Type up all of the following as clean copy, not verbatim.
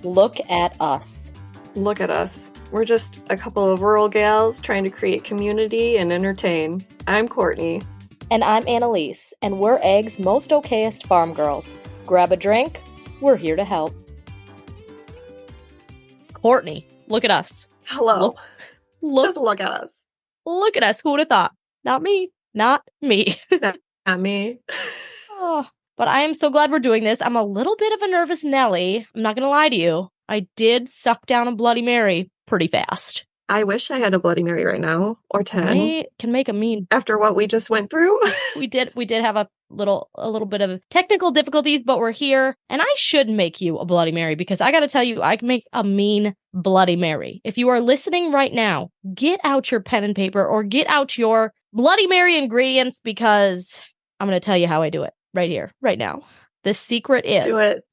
Look at us. Look at us. We're just a couple of rural gals trying to create community and entertain. I'm Courtney. And I'm Annaliese, and we're Egg's most okayest farm girls. Grab a drink. We're here to help. Courtney, look at us. Hello. Look, just look at us. Look at us. Who would have thought? Not me. Not me. Not me. Oh, but I am so glad we're doing this. I'm a little bit of a nervous Nelly. I'm not going to lie to you. I did suck down a Bloody Mary pretty fast. I wish I had a Bloody Mary right now, or 10. I can make a mean. After what we just went through. We did have a little bit of technical difficulties, but we're here. And I should make you a Bloody Mary because I got to tell you, I can make a mean Bloody Mary. If you are listening right now, get out your pen and paper or get out your Bloody Mary ingredients because I'm going to tell you how I do it right here, right now. The secret is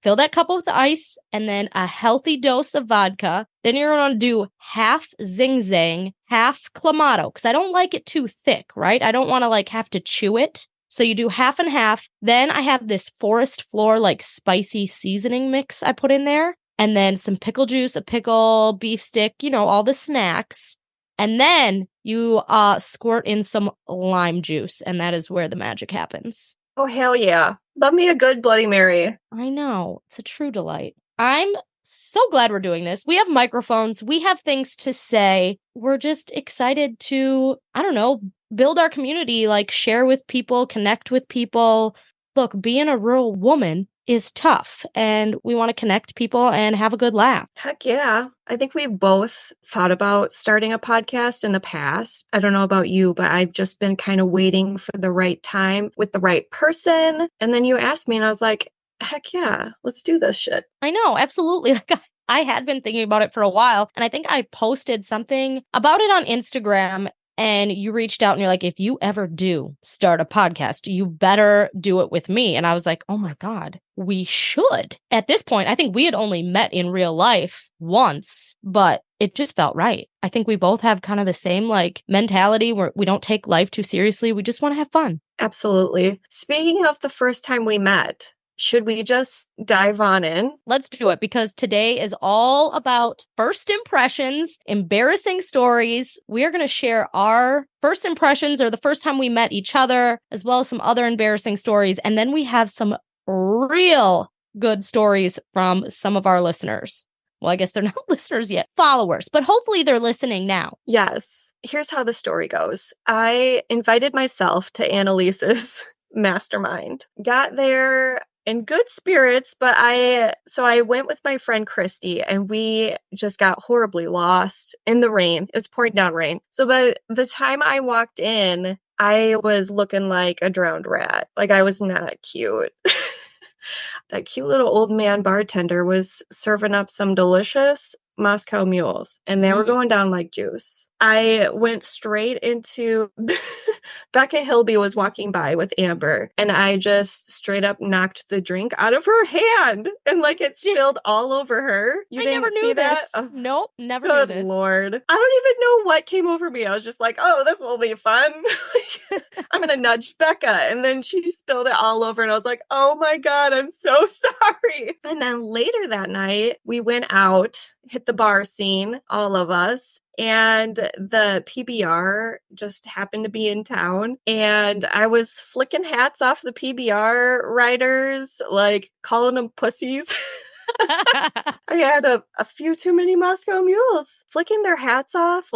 fill that cup with ice and then a healthy dose of vodka. Then you're going to do half Zing Zang, half Clamato, because I don't like it too thick, right? I don't want to have to chew it. So you do half and half. Then I have this Forest Floor spicy seasoning mix I put in there. And then some pickle juice, a pickle, beef stick, all the snacks. And then you squirt in some lime juice. And that is where the magic happens. Oh, hell yeah. Love me a good Bloody Mary. I know. It's a true delight. I'm so glad we're doing this. We have microphones. We have things to say. We're just excited to, build our community, share with people, connect with people. Look, being a rural woman is tough, and we want to connect people and have a good laugh. Heck yeah. I think we've both thought about starting a podcast in the past. I don't know about you, but I've just been kind of waiting for the right time with the right person. And then you asked me and I was like, heck yeah, let's do this shit. I know, absolutely. I had been thinking about it for a while, and I think I posted something about it on Instagram. And you reached out and you're like, if you ever do start a podcast, you better do it with me. And I was like, oh my God, we should. At this point, I think we had only met in real life once, but it just felt right. I think we both have kind of the same mentality where we don't take life too seriously. We just want to have fun. Absolutely. Speaking of the first time we met, should we just dive on in? Let's do it, because today is all about first impressions, embarrassing stories. We are going to share our first impressions or the first time we met each other, as well as some other embarrassing stories. And then we have some real good stories from some of our listeners. Well, I guess they're not listeners yet, followers, but hopefully they're listening now. Yes. Here's how the story goes. I invited myself to Annalise's mastermind. Got there in good spirits, but I went with my friend Christy, and we just got horribly lost in the rain. It was pouring down rain. So by the time I walked in, I was looking like a drowned rat. I was not cute. That cute little old man bartender was serving up some delicious Moscow mules, and they were going down like juice. I went straight into Becca Hilby was walking by with Amber, and I just straight up knocked the drink out of her hand, and it spilled all over her. I never knew this. Nope, never knew this. Good Lord. I don't even know what came over me. I was just like, oh, this will be fun. I'm going to nudge Becca. And then she spilled it all over, and I was like, oh my God, I'm so sorry. And then later that night, we went out, hit the bar scene, all of us. And the PBR just happened to be in town. And I was flicking hats off the PBR riders, calling them pussies. I had a few too many Moscow mules flicking their hats off.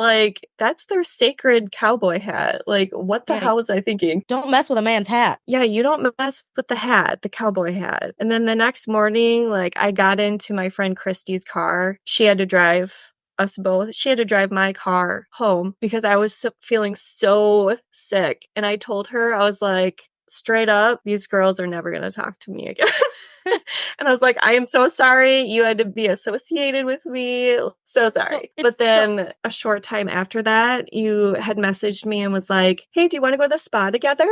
That's their sacred cowboy hat. What the hell was I thinking? Don't mess with a man's hat. Yeah, you don't mess with the hat, the cowboy hat. And then the next morning, I got into my friend Christy's car. She had to drive us both. She had to drive my car home because I was feeling so sick. And I told her, I was like, straight up, these girls are never going to talk to me again. And I was like, I am so sorry you had to be associated with me. So sorry. But then a short time after that, you had messaged me and was like, hey, do you want to go to the spa together?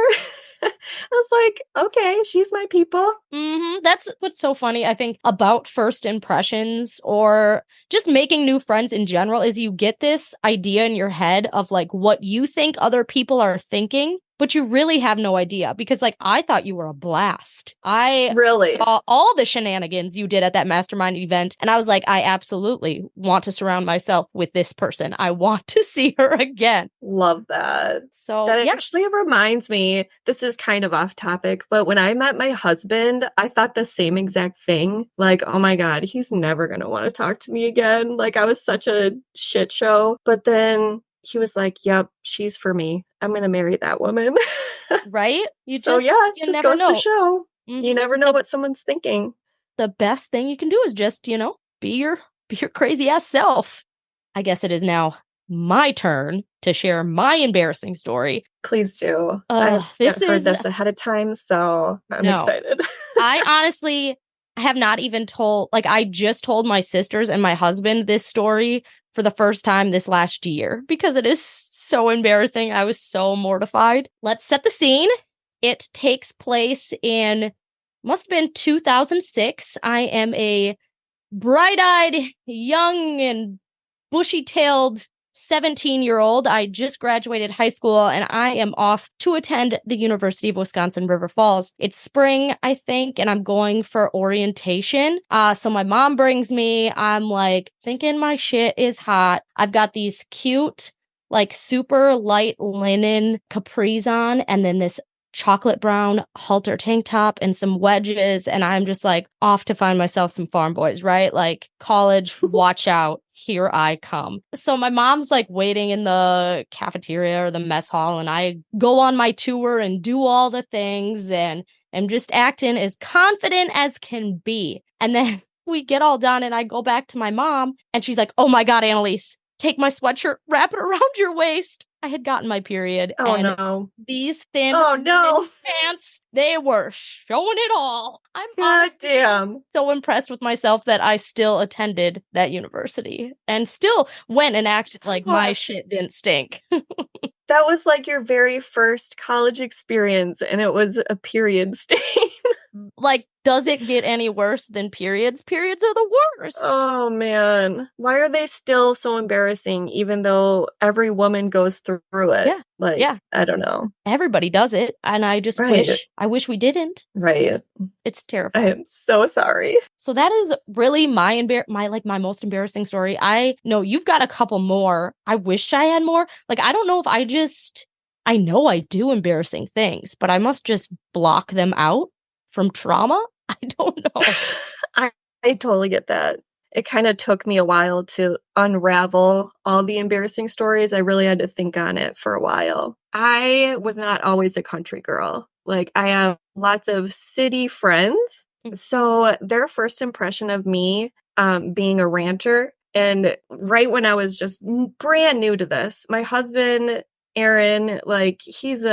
I was like, okay, she's my people. That's what's so funny, I think, about first impressions or just making new friends in general is you get this idea in your head of what you think other people are thinking. But you really have no idea because, like, I thought you were a blast. I Really? saw all the shenanigans you did at that mastermind event, and I was like, I absolutely want to surround myself with this person. I want to see her again. Love that. So, That yeah. actually reminds me, this is kind of off topic, but when I met my husband, I thought the same exact thing. Like, oh my God, he's never going to want to talk to me again. Like, I was such a shit show. But then he was like, yep, she's for me. I'm going to marry that woman. Right? You So, just, yeah, you just never goes to know. show. You never know The, what someone's thinking. the best thing you can do is just, be your crazy ass self. I guess it is now my turn to share my embarrassing story. Please do. This I've heard is this ahead of time, so I'm no. excited. I honestly have not even told, like, I just told my sisters and my husband this story for the first time this last year because it is so embarrassing. I was so mortified. Let's set the scene. It takes place in, must have been 2006. I am a bright-eyed, young, and bushy-tailed 17-year-old. I just graduated high school and I am off to attend the University of Wisconsin River Falls. It's spring, I think, and I'm going for orientation. So my mom brings me. I'm like thinking my shit is hot. I've got these cute, like super light linen capris on and then this chocolate brown halter tank top and some wedges, and I'm just like off to find myself some farm boys, right? Like college, watch out, here I come. So my mom's like waiting in the cafeteria or the mess hall, and I go on my tour and do all the things and am just acting as confident as can be. And then we get all done and I go back to my mom and she's like, oh my God, Annaliese, take my sweatshirt, wrap it around your waist. I had gotten my period. Oh, and no. these thin no. pants, they were showing it all. I'm God damn. so impressed with myself that I still attended that university and still went and acted like my shit didn't stink. That was like your very first college experience, and it was a period stain. Like, does it get any worse than periods? Periods are the worst. Oh, man. Why are they still so embarrassing, even though every woman goes through it? Yeah. Like, yeah. I don't know. Everybody does it, and I just wish we didn't. Right. It's terrifying. I am so sorry. So that is really my most embarrassing story. I know you've got a couple more. I wish I had more. Like, I don't know if I know I do embarrassing things, but I must just block them out from trauma. I don't know. I totally get that. It kind of took me a while to unravel all the embarrassing stories. I really had to think on it for a while. I was not always a country girl. Like, I have lots of city friends. So their first impression of me being a rancher, and right when I was just brand new to this, my husband, Aaron, like he's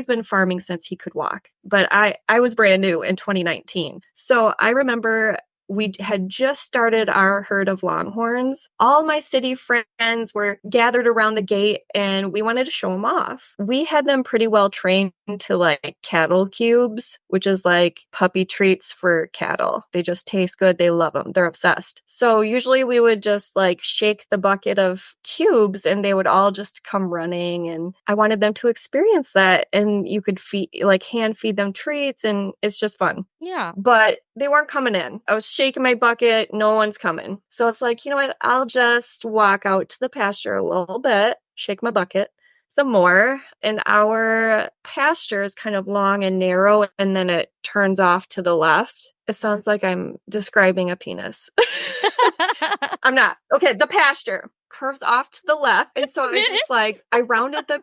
been farming since he could walk, but I was brand new in 2019. So I remember we had just started our herd of longhorns. All my city friends were gathered around the gate and we wanted to show them off. We had them pretty well trained to like cattle cubes, which is like puppy treats for cattle. They just taste good. They love them. They're obsessed. So usually we would just like shake the bucket of cubes and they would all just come running. And I wanted them to experience that. And you could hand feed them treats and it's just fun. Yeah. But they weren't coming in. I was shaking my bucket. No one's coming. So it's like, you know what? I'll just walk out to the pasture a little bit, shake my bucket some more. And our pasture is kind of long and narrow, and then it turns off to the left. It sounds like I'm describing a penis. I'm not. Okay, the pasture curves off to the left. And so I rounded the...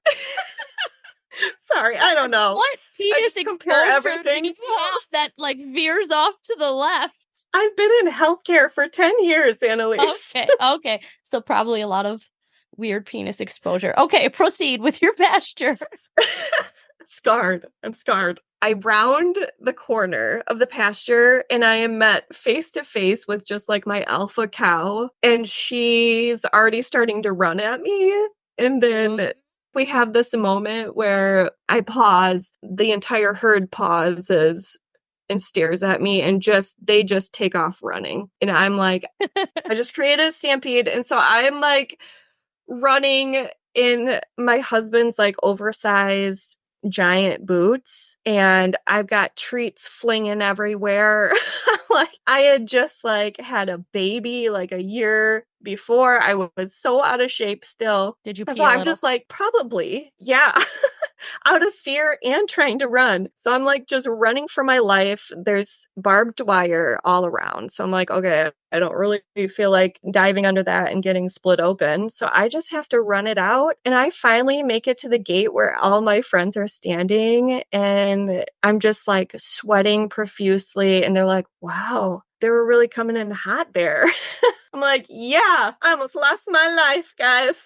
Sorry, I don't know. What penis compare everything do you have that like veers off to the left? I've been in healthcare for 10 years, Annaliese. Okay. So probably a lot of weird penis exposure. Okay, proceed with your pasture. Scarred. I'm scarred. I round the corner of the pasture and I am met face to face with just like my alpha cow, and she's already starting to run at me. And then we have this moment where I pause, the entire herd pauses and stares at me, and they just take off running. And I'm like, I just created a stampede. And so I'm like running in my husband's like oversized giant boots and I've got treats flinging everywhere. Like I had just like had a baby like a year before. I was so out of shape still. Did you pee So a I'm little? just like, probably, yeah. Out of fear and trying to run. So I'm like just running for my life. There's barbed wire all around. So I'm like, okay, I don't really feel like diving under that and getting split open. So I just have to run it out. And I finally make it to the gate where all my friends are standing and I'm just like sweating profusely. And they're like, wow, they were really coming in hot there. I'm like, yeah, I almost lost my life, guys.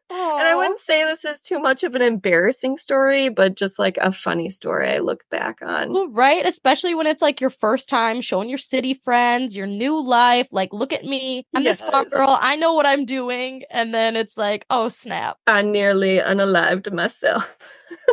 And I wouldn't say this is too much of an embarrassing story, but just like a funny story I look back on. Well, right? Especially when it's like your first time showing your city friends, your new life. Like, look at me. I'm this smart girl. I know what I'm doing. And then it's like, oh, snap. I nearly unalived myself.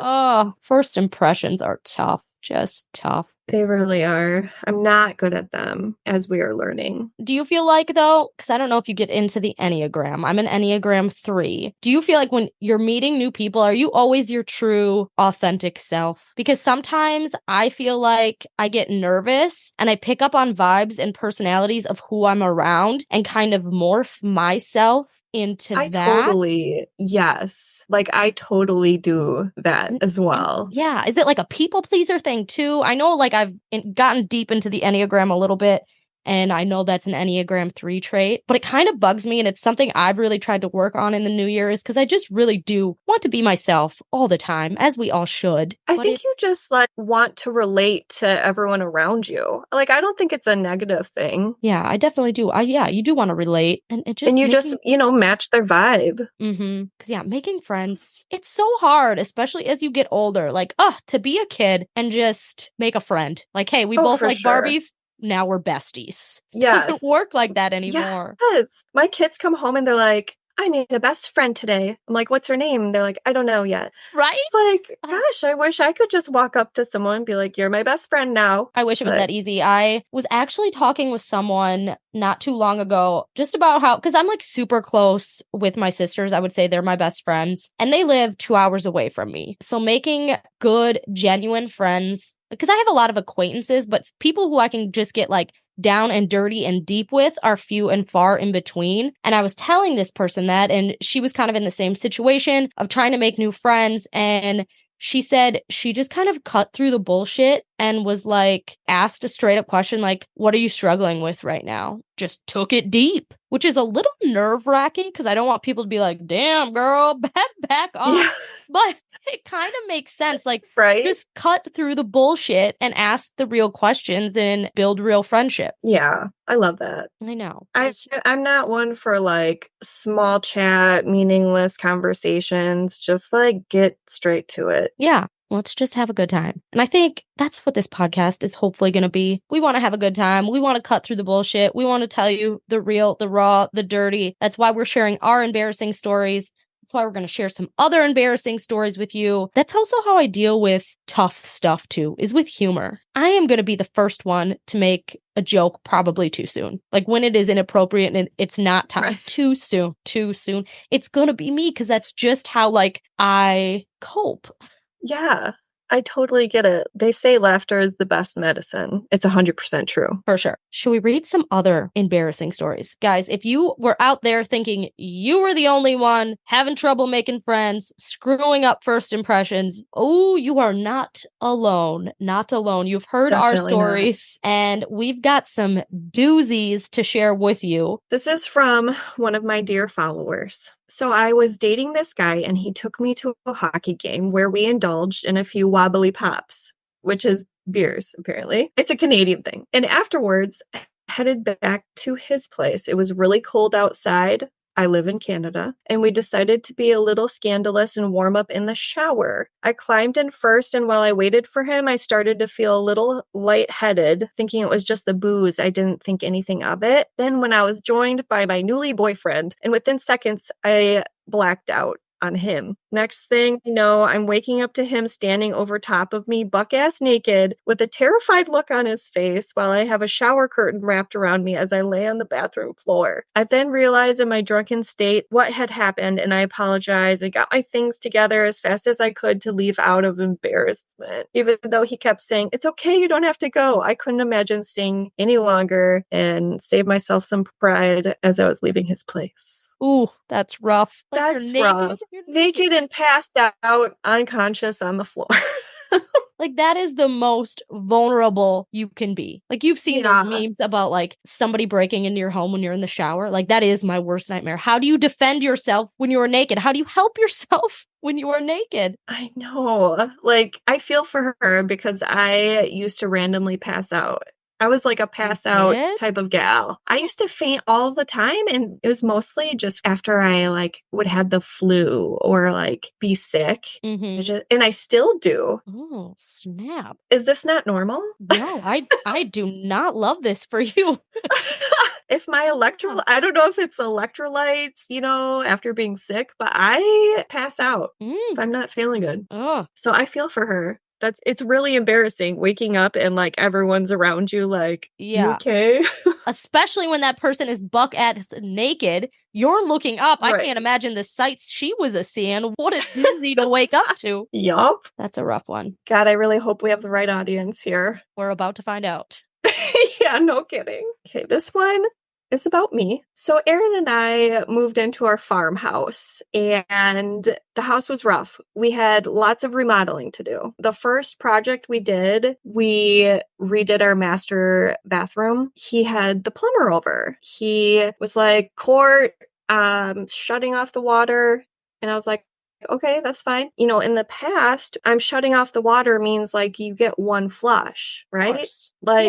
Oh, first impressions are tough. Just tough. They really are. I'm not good at them, as we are learning. Do you feel like, though, because I don't know if you get into the Enneagram, I'm an Enneagram 3. Do you feel like when you're meeting new people, are you always your true, authentic self? Because sometimes I feel like I get nervous and I pick up on vibes and personalities of who I'm around and kind of morph myself into that. Totally, yes. Like, I totally do that as well. Yeah. Is it like a people pleaser thing too? I know like I've gotten deep into the Enneagram a little bit, and I know that's an Enneagram 3 trait, but it kind of bugs me, and it's something I've really tried to work on in the new year is because I just really do want to be myself all the time, as we all should. I think you just like want to relate to everyone around you. Like, I don't think it's a negative thing. Yeah, I definitely do. Yeah, you do want to relate, and it just and you just, you know, match their vibe. Because yeah, making friends, it's so hard, especially as you get older. Like, to be a kid and just make a friend. Like, hey, we both like Barbies. Now we're besties. Yeah. It doesn't work like that anymore. Yes. My kids come home and they're like, I made a best friend today. I'm like, what's her name? They're like, I don't know yet. Right? It's like, gosh, I wish I could just walk up to someone and be like, you're my best friend now. I wish it was that easy. I was actually talking with someone not too long ago just about how, because I'm like super close with my sisters. I would say they're my best friends and they live 2 hours away from me. So making good, genuine friends, because I have a lot of acquaintances, but people who I can just get like down and dirty and deep with are few and far in between. And I was telling this person that, and she was kind of in the same situation of trying to make new friends. And she said she just kind of cut through the bullshit and was like, asked a straight up question, like, what are you struggling with right now? Just took it deep, which is a little nerve wracking because I don't want people to be like, damn, girl, back off. Yeah. But it kind of makes sense. Like, just cut through the bullshit and ask the real questions and build real friendship. Yeah, I love that. I know. I'm not one for like small chat, meaningless conversations. Just like get straight to it. Yeah. Let's just have a good time. And I think that's what this podcast is hopefully going to be. We want to have a good time. We want to cut through the bullshit. We want to tell you the real, the raw, the dirty. That's why we're sharing our embarrassing stories. That's why we're going to share some other embarrassing stories with you. That's also how I deal with tough stuff too, is with humor. I am going to be the first one to make a joke probably too soon. Like when it is inappropriate and it's not time. Too soon. It's going to be me because that's just how like I cope. Yeah, I totally get it. They say laughter is the best medicine. It's 100% true. For sure. Should we read some other embarrassing stories? Guys, if you were out there thinking you were the only one having trouble making friends, screwing up first impressions, you are not alone. Not alone. You've heard our stories, and we've got some doozies to share with you. This is from one of my dear followers. So I was dating this guy and he took me to a hockey game where we indulged in a few wobbly pops, which is beers, apparently. It's a Canadian thing. And afterwards, I headed back to his place. It was really cold outside. I live in Canada, and we decided to be a little scandalous and warm up in the shower. I climbed in first, and while I waited for him, I started to feel a little lightheaded, thinking it was just the booze. I didn't think anything of it. Then when I was joined by my newly boyfriend, and within seconds, I blacked out. on him. Next thing I know, I'm waking up to him standing over top of me, buck-ass naked, with a terrified look on his face while I have a shower curtain wrapped around me as I lay on the bathroom floor. I then realized in my drunken state what had happened, and I apologized and got my things together as fast as I could to leave out of embarrassment. Even though he kept saying, "It's okay, you don't have to go," I couldn't imagine staying any longer and save myself some pride as I was leaving his place. Ooh, that's rough. Like, That's you're naked. rough. You're Naked and passed out, unconscious on the floor. Like, that is the most vulnerable you can be. Like, you've seen those memes about, like, somebody breaking into your home when you're in the shower. Like, that is my worst nightmare. How do you defend yourself when you are naked? How do you help yourself when you are naked? I know. Like, I feel for her because I used to randomly pass out. I was like a pass out type of gal. I used to faint all the time, and it was mostly just after I like would have the flu or like be sick. Mm-hmm. And I still do. Oh, snap. Is this not normal? No, I do not love this for you. If my I don't know if it's electrolytes, you know, after being sick, but I pass out if I'm not feeling good. So I feel for her. It's really embarrassing waking up and like everyone's around you like, you okay? Especially when that person is buck-ass naked. You're looking up. Right. I can't imagine the sights she was seeing. What a doozy to wake up to. Yup. That's a rough one. God, I really hope we have the right audience here. We're about to find out. Yeah, no kidding. Okay, this one is about me. So Aaron and I moved into our farmhouse, and the house was rough. We had lots of remodeling to do. The first project we did, we redid our master bathroom. He had the plumber over. He was like, "Court, shutting off the water." And I was like, okay, that's fine. You know, in the past, I'm shutting off the water means like you get one flush, right? Like,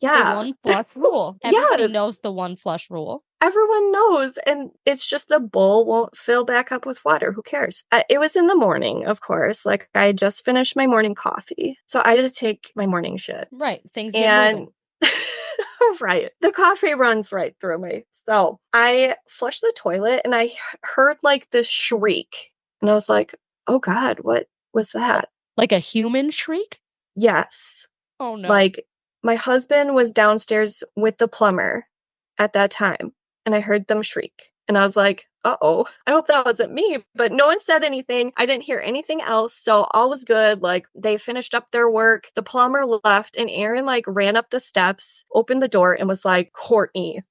yeah. The one flush rule. Everybody knows the one flush rule. Everyone knows. And it's just the bowl won't fill back up with water. Who cares? It was in the morning, of course. Like, I just finished my morning coffee. So I had to take my morning shit. Right. Things get moving. Right. The coffee runs right through me. So I flushed the toilet and I heard like this shriek. And I was like, oh God, what was that? Like a human shriek? Yes. Oh no. Like, my husband was downstairs with the plumber at that time, and I heard them shriek. And I was like, uh-oh, I hope that wasn't me. But no one said anything. I didn't hear anything else, so all was good. Like, they finished up their work. The plumber left, and Aaron, like, ran up the steps, opened the door, and was like, Courtney.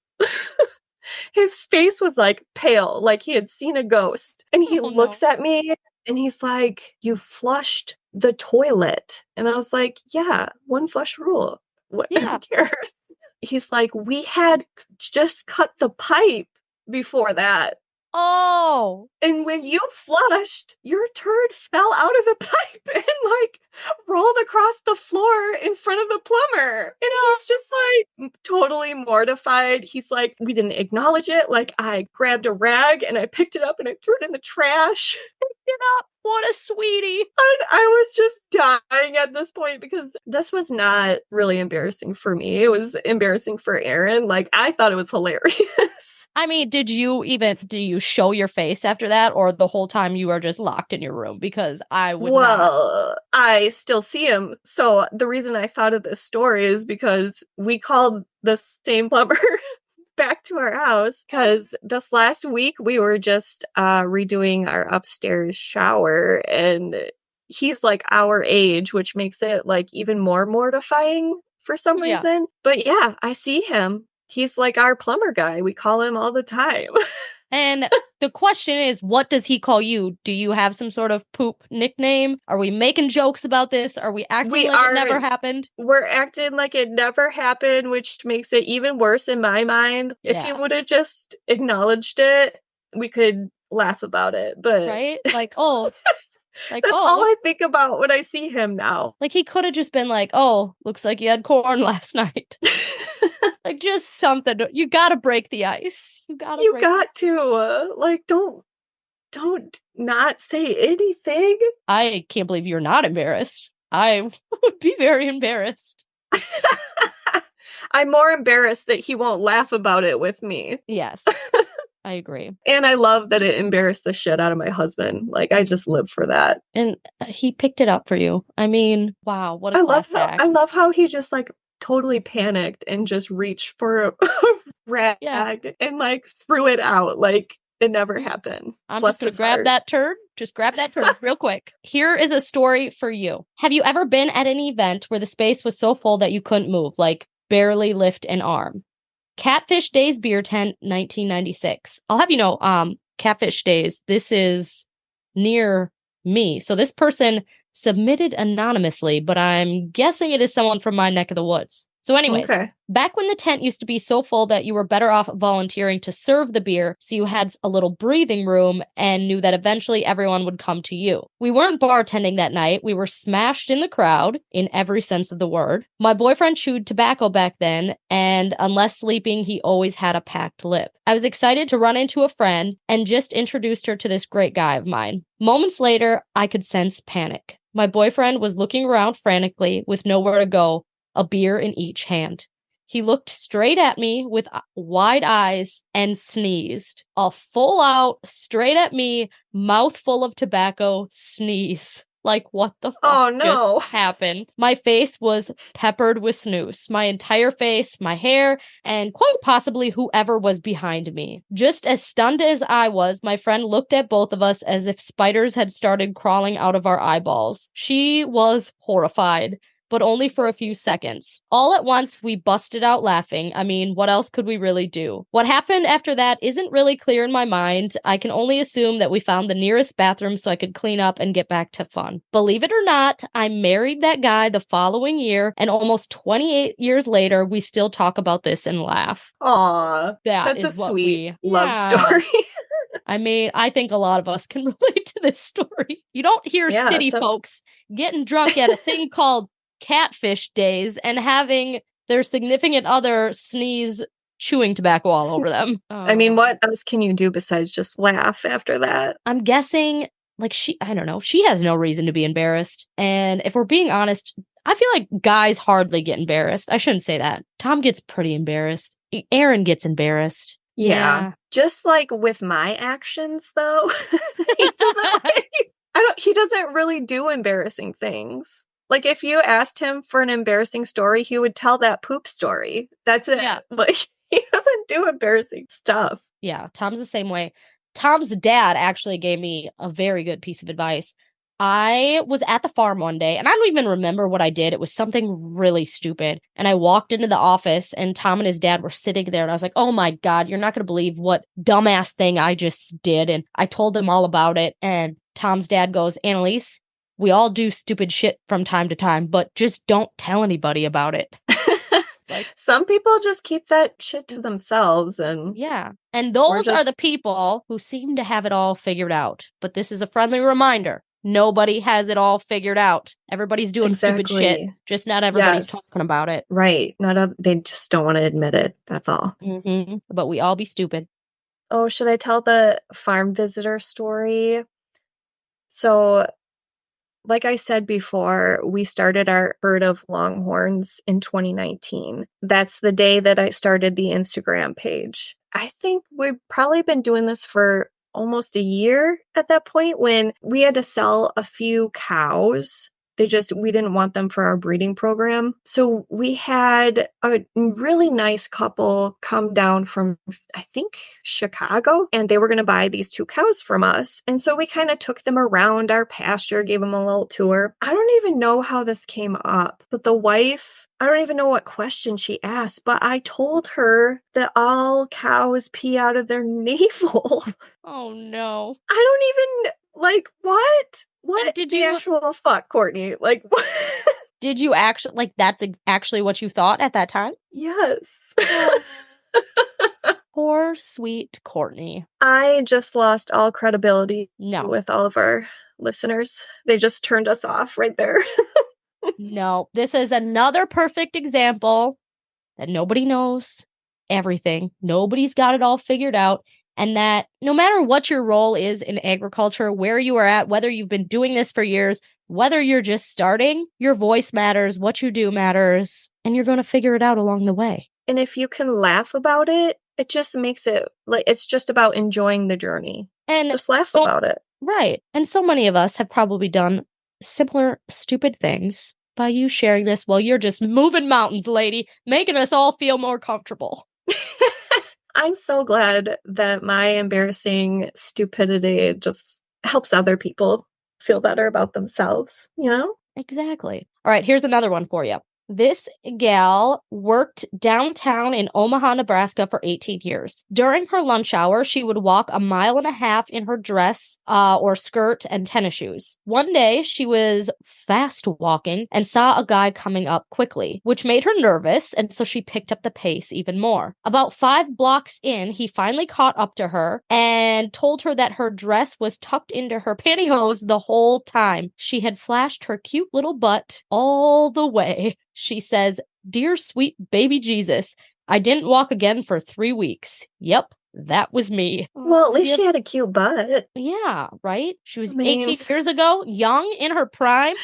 His face was, like, pale, like he had seen a ghost. And he looks at me, and he's like, you flushed the toilet. And I was like, yeah, one flush rule. What, who cares? He's like, we had just cut the pipe before that. Oh. And when you flushed, your turd fell out of the pipe and like rolled across the floor in front of the plumber. And he's just like totally mortified. He's like, we didn't acknowledge it. Like, I grabbed a rag and I picked it up and I threw it in the trash. What a sweetie. And I was just dying at this point because this was not really embarrassing for me. It was embarrassing for Aaron. Like, I thought it was hilarious. I mean, do you show your face after that, or the whole time you are just locked in your room? Because I would not. I still see him. So the reason I thought of this story is because we called the same plumber back to our house because this last week we were just redoing our upstairs shower, and he's like our age, which makes it like even more mortifying for some reason. But yeah, I see him. He's like our plumber guy. We call him all the time. And the question is, what does he call you? Do you have some sort of poop nickname? Are we making jokes about this? Are we acting like it never happened? We're acting like it never happened, which makes it even worse in my mind. Yeah. If he would have just acknowledged it, we could laugh about it. But right? Like, oh. Like, that's all I think about when I see him now. Like, he could have just been like, oh, looks like you had corn last night. Like, just something. You gotta break the ice. You got to. Like, don't not say anything. I can't believe you're not embarrassed. I would be very embarrassed. I'm more embarrassed that he won't laugh about it with me. Yes. I agree. And I love that it embarrassed the shit out of my husband. Like, I just live for that. And he picked it up for you. I mean, wow, what a class act. I love how he just like totally panicked and just reached for a rag and like threw it out like it never happened. I'm just going to grab that turd. Just grab that turd real quick. Here is a story for you. Have you ever been at an event where the space was so full that you couldn't move, like barely lift an arm? Catfish Days Beer Tent, 1996. I'll have you know, Catfish Days, this is near me. So this person submitted anonymously, but I'm guessing it is someone from my neck of the woods. So anyways, back when the tent used to be so full that you were better off volunteering to serve the beer so you had a little breathing room and knew that eventually everyone would come to you. We weren't bartending that night. We were smashed in the crowd in every sense of the word. My boyfriend chewed tobacco back then, and unless sleeping, he always had a packed lip. I was excited to run into a friend and just introduced her to this great guy of mine. Moments later, I could sense panic. My boyfriend was looking around frantically with nowhere to go, a beer in each hand. He looked straight at me with wide eyes and sneezed. A full out, straight at me, mouthful of tobacco sneeze. Like, what the fuck just happened? My face was peppered with snooze. My entire face, my hair, and quite possibly whoever was behind me. Just as stunned as I was, my friend looked at both of us as if spiders had started crawling out of our eyeballs. She was horrified, but only for a few seconds. All at once, we busted out laughing. I mean, what else could we really do? What happened after that isn't really clear in my mind. I can only assume that we found the nearest bathroom so I could clean up and get back to fun. Believe it or not, I married that guy the following year, and almost 28 years later, we still talk about this and laugh. Aw, that's a sweet love story. I mean, I think a lot of us can relate to this story. You don't hear city folks getting drunk at a thing called Catfish Days and having their significant other sneeze chewing tobacco all over them. I mean, what else can you do besides just laugh after that? I'm guessing, like, I don't know, she has no reason to be embarrassed. And if we're being honest, I feel like guys hardly get embarrassed. I shouldn't say that. Tom gets pretty embarrassed. Aaron gets embarrassed. Yeah. Just like with my actions, though, he doesn't really do embarrassing things. Like, if you asked him for an embarrassing story, he would tell that poop story. That's it. Yeah. Like, he doesn't do embarrassing stuff. Yeah, Tom's the same way. Tom's dad actually gave me a very good piece of advice. I was at the farm one day, and I don't even remember what I did. It was something really stupid. And I walked into the office, and Tom and his dad were sitting there, and I was like, oh my God, you're not going to believe what dumbass thing I just did. And I told them all about it, and Tom's dad goes, Annaliese, we all do stupid shit from time to time, but just don't tell anybody about it. Like, some people just keep that shit to themselves. And and those are the people who seem to have it all figured out. But this is a friendly reminder. Nobody has it all figured out. Everybody's doing stupid shit. Just not everybody's talking about it. Right. They just don't want to admit it. That's all. Mm-hmm. But we all be stupid. Oh, should I tell the farm visitor story? So, like I said before, we started our herd of longhorns in 2019. That's the day that I started the Instagram page. I think we've probably been doing this for almost a year at that point, when we had to sell a few cows. We didn't want them for our breeding program. So we had a really nice couple come down from, I think, Chicago, and they were going to buy these 2 cows from us. And so we kind of took them around our pasture, gave them a little tour. I don't even know how this came up, but the wife, I don't even know what question she asked, but I told her that all cows pee out of their navel. Oh no. I don't even, like, what? What did the actual fuck, Courtney? Like, what? Did you actually, like, that's actually what you thought at that time? Yes. Poor sweet Courtney. I just lost all credibility No. with all of our listeners. They just turned us off right there. No, this is another perfect example that nobody knows everything. Nobody's got it all figured out. And that no matter what your role is in agriculture, where you are at, whether you've been doing this for years, whether you're just starting, your voice matters, what you do matters, and you're going to figure it out along the way. And if you can laugh about it, It just makes it like it's just about enjoying the journey. And just laugh about it. Right. And so many of us have probably done similar stupid things by you sharing this while you're just moving mountains, lady, making us all feel more comfortable. I'm so glad that my embarrassing stupidity just helps other people feel better about themselves, you know? Exactly. All right, here's another one for you. This gal worked downtown in Omaha, Nebraska for 18 years. During her lunch hour, she would walk 1.5 miles in her dress or skirt and tennis shoes. One day, she was fast walking and saw a guy coming up quickly, which made her nervous, and so she picked up the pace even more. About 5 blocks in, he finally caught up to her and told her that her dress was tucked into her pantyhose the whole time. She had flashed her cute little butt all the way. She says, "Dear sweet baby Jesus, I didn't walk again for 3 weeks. Yep, that was me." Well, at least she had a cute butt. Yeah, right? She was 18 years ago, young, in her prime.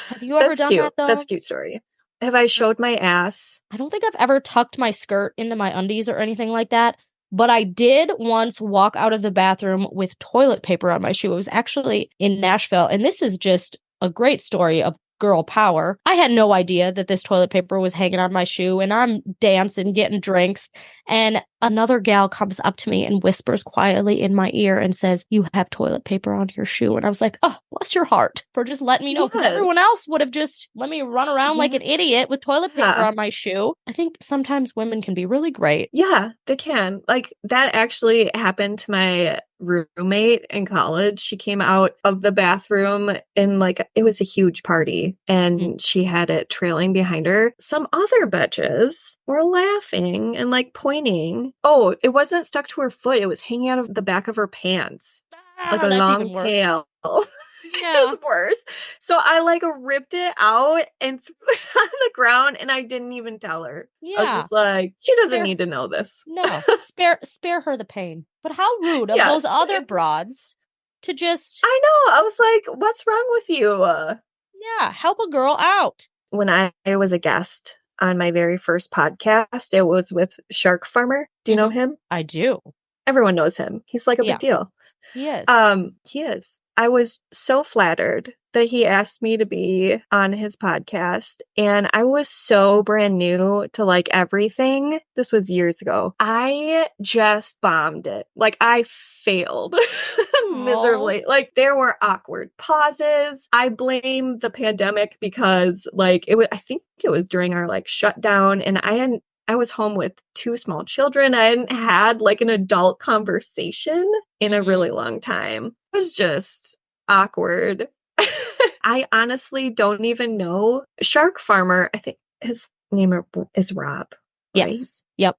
Have you ever done cute. that, though? That's a cute story. Have I showed my ass? I don't think I've ever tucked my skirt into my undies or anything like that, but I did once walk out of the bathroom with toilet paper on my shoe. It was actually in Nashville, and this is just a great story of girl power. I had no idea that this toilet paper was hanging on my shoe, and I'm dancing, getting drinks, and another gal comes up to me and whispers quietly in my ear and says, "You have toilet paper on your shoe." And I was like, oh, bless your heart for just letting me know, because everyone else would have just let me run around like an idiot with toilet paper on my shoe. I think sometimes women can be really great. Yeah, they can. Like, that actually happened to my roommate in college. She came out of the bathroom in it was a huge party, and she had it trailing behind her. Some other bitches were laughing and pointing. Oh, it wasn't stuck to her foot. It was hanging out of the back of her pants. Like a long tail. Yeah. It's worse. So I ripped it out and threw it on the ground, and I didn't even tell her. Yeah. I was just like, she doesn't need to know this. No, spare her the pain. But how rude of those other broads to just... I know. I was like, what's wrong with you? Yeah, help a girl out. When I was a guest on my very first podcast, it was with Shark Farmer. Do you know him? I do. Everyone knows him. He's a big deal. He is. He is. I was so flattered that he asked me to be on his podcast, and I was so brand new to everything. This was years ago. I just bombed it. I failed miserably. There were awkward pauses. I blame the pandemic because I think it was during our shutdown, and I was home with 2 small children. I hadn't had an adult conversation in a really long time. It was just awkward. I honestly don't even know. Shark Farmer, I think his name is Rob. Right? Yes. Yep.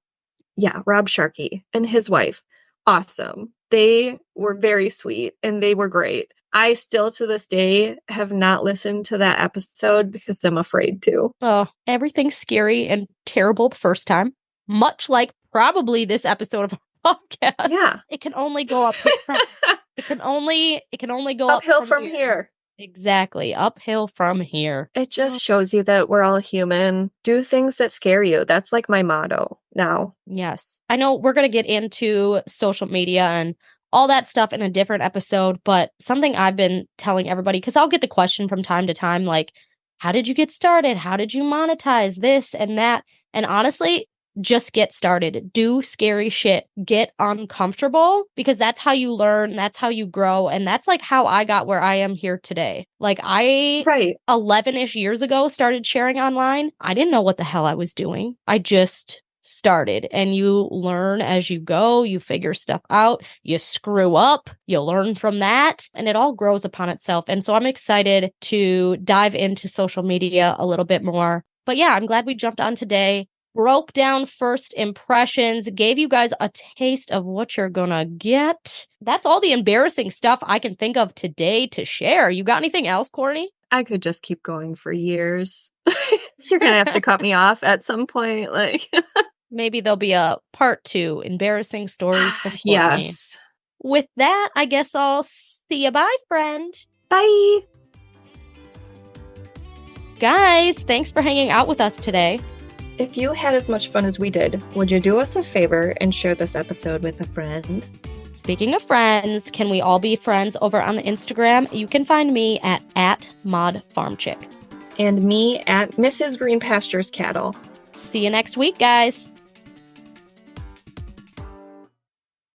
Yeah, Rob Sharkey and his wife. Awesome. They were very sweet and they were great. I still to this day have not listened to that episode because I'm afraid to. Oh, everything's scary and terrible the first time. Much like probably this episode of our podcast. Yeah. It can only go up. It can only go uphill from here. Exactly. Uphill from here. It just shows you that we're all human. Do things that scare you. That's my motto now. Yes. I know we're going to get into social media and all that stuff in a different episode, but something I've been telling everybody, because I'll get the question from time to time, how did you get started? How did you monetize this and that? And honestly, just get started. Do scary shit. Get uncomfortable, because that's how you learn. That's how you grow. And that's how I got where I am here today. I 11-ish years ago started sharing online. I didn't know what the hell I was doing. I just started, and you learn as you go. You figure stuff out. You screw up. You learn from that, and it all grows upon itself. And so I'm excited to dive into social media a little bit more. But yeah, I'm glad we jumped on today. Broke down first impressions, gave you guys a taste of what you're gonna get. That's all the embarrassing stuff I can think of today to share. You got anything else, Courtney? I could just keep going for years. You're gonna have to cut me off at some point. Maybe there'll be a part 2, embarrassing stories from Courtney. Yes. With that, I guess I'll see you. Bye, friend. Bye. Guys, thanks for hanging out with us today. If you had as much fun as we did, would you do us a favor and share this episode with a friend? Speaking of friends, can we all be friends over on the Instagram? You can find me at @modfarmchick. And me at Mrs. Green Pastures Cattle. See you next week, guys.